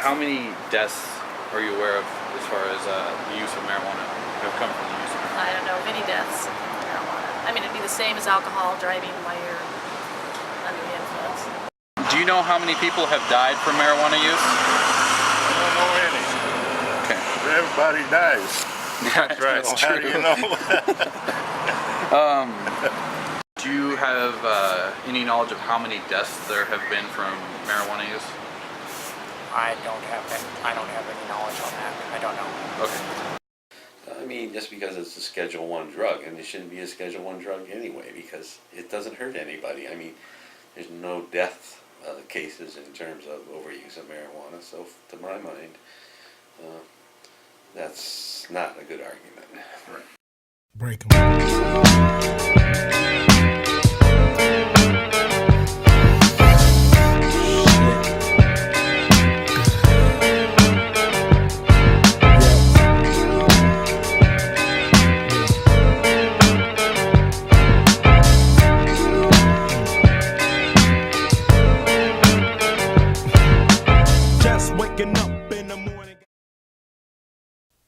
How many deaths are you aware of as far as the use of marijuana have come from the use of marijuana? I don't know of any deaths from marijuana. I mean, it'd be the same as alcohol, driving while you're under the influence. Do you know how many people have died from marijuana use? I don't know any. Okay. Everybody dies. That's right. So how do you know? Do you have any knowledge of how many deaths there have been from marijuana use? I don't have any knowledge on that. I don't know. Okay. I mean, just because it's a Schedule I drug, and it shouldn't be a Schedule I drug anyway, because it doesn't hurt anybody. I mean, there's no death cases in terms of overuse of marijuana, so to my mind, that's not a good argument. Right. Break 'em.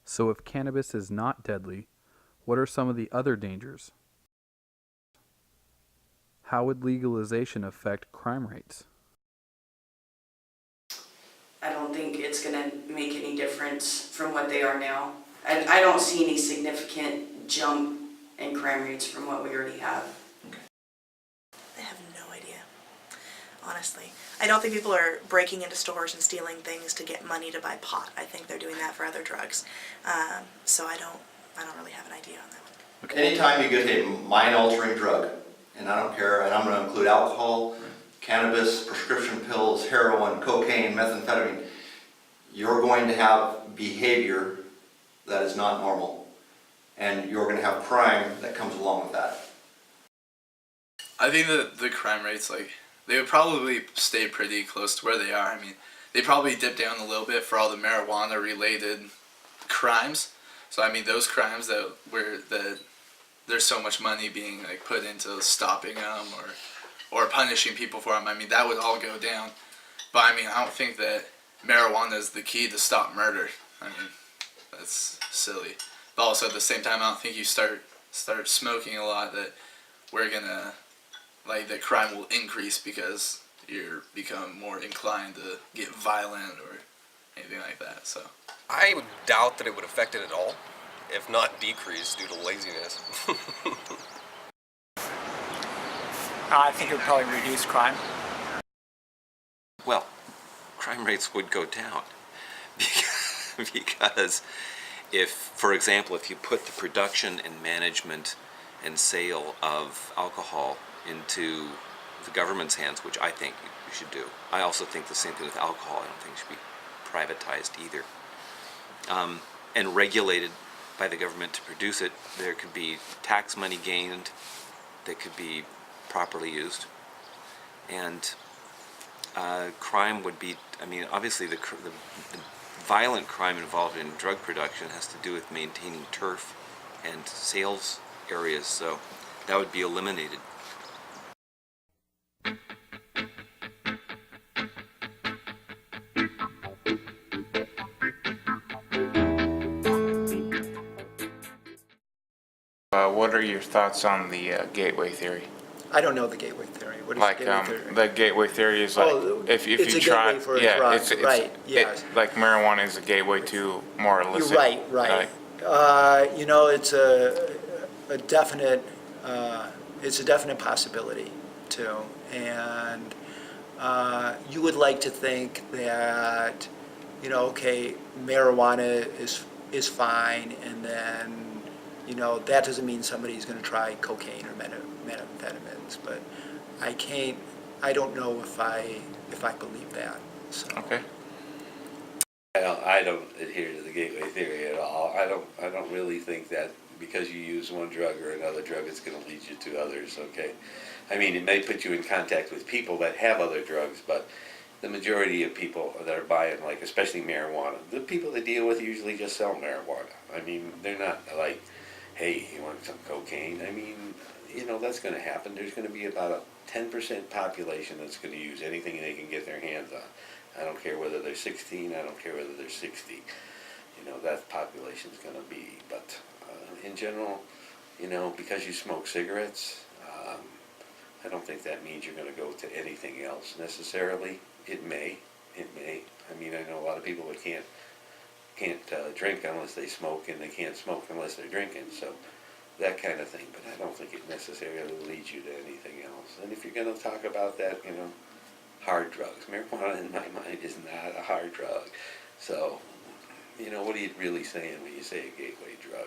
So if cannabis is not deadly, what are some of the other dangers? How would legalization affect crime rates? I don't think it's going to make any difference from what they are now. I don't see any significant jump in crime rates from what we already have. I have no idea, honestly. I don't think people are breaking into stores and stealing things to get money to buy pot. I think they're doing that for other drugs. So I don't really have an idea on that one. Okay. Anytime you get a mind-altering drug, and I don't care, and I'm going to include alcohol, cannabis, prescription pills, heroin, cocaine, methamphetamine, you're going to have behavior that is not normal, and you're going to have crime that comes along with that. I think that the crime rates, like, they would probably stay pretty close to where they are. I mean, they probably dip down a little bit for all the marijuana-related crimes. So I mean, those crimes that there's so much money being like put into stopping them or punishing people for them. I mean, that would all go down. But I mean, I don't think that marijuana is the key to stop murder. I mean, that's silly. But also at the same time, I don't think you start smoking a lot that we're gonna, like, that crime will increase because you become more inclined to get violent or anything like that. So I would doubt that it would affect it at all, if not decrease due to laziness. I think it would probably reduce crime. Well, crime rates would go down because if, for example, if you put the production and management and sale of alcohol into the government's hands, which I think you should do. I also think the same thing with alcohol. I don't think it should be privatized either. And regulated by the government to produce it, there could be tax money gained that could be properly used. And crime would be, I mean, obviously the violent crime involved in drug production has to do with maintaining turf and sales areas, so that would be eliminated. What are your thoughts on the gateway theory? I don't know the gateway theory. What is Like gateway theory? the gateway theory is like if it's you a try, gateway for a yeah, drug, it's right? Yes. like marijuana is a gateway to more illicit. You're right. You know, it's a definite possibility too, and you would like to think that, you know, okay, marijuana is fine, and then, you know, that doesn't mean somebody's going to try cocaine or methamphetamines, but I don't know if I believe that. So. Okay. I don't adhere to the gateway theory at all. I don't really think that because you use one drug or another drug, it's going to lead you to others. Okay, I mean, it may put you in contact with people that have other drugs, but the majority of people that are buying, like, especially marijuana, the people they deal with usually just sell marijuana. I mean, they're not like, hey, you want some cocaine? I mean, you know, that's going to happen. There's going to be about a 10% population that's going to use anything they can get their hands on. I don't care whether they're 16, I don't care whether they're 60. You know, that population's gonna be, but in general, you know, because you smoke cigarettes, I don't think that means you're gonna go to anything else necessarily. It may. I mean, I know a lot of people that can't drink unless they smoke, and they can't smoke unless they're drinking, so that kind of thing, but I don't think it necessarily leads you to anything else. And if you're gonna talk about that, you know, hard drugs, marijuana in my mind is not a hard drug. So, you know, what are you really saying when you say a gateway drug?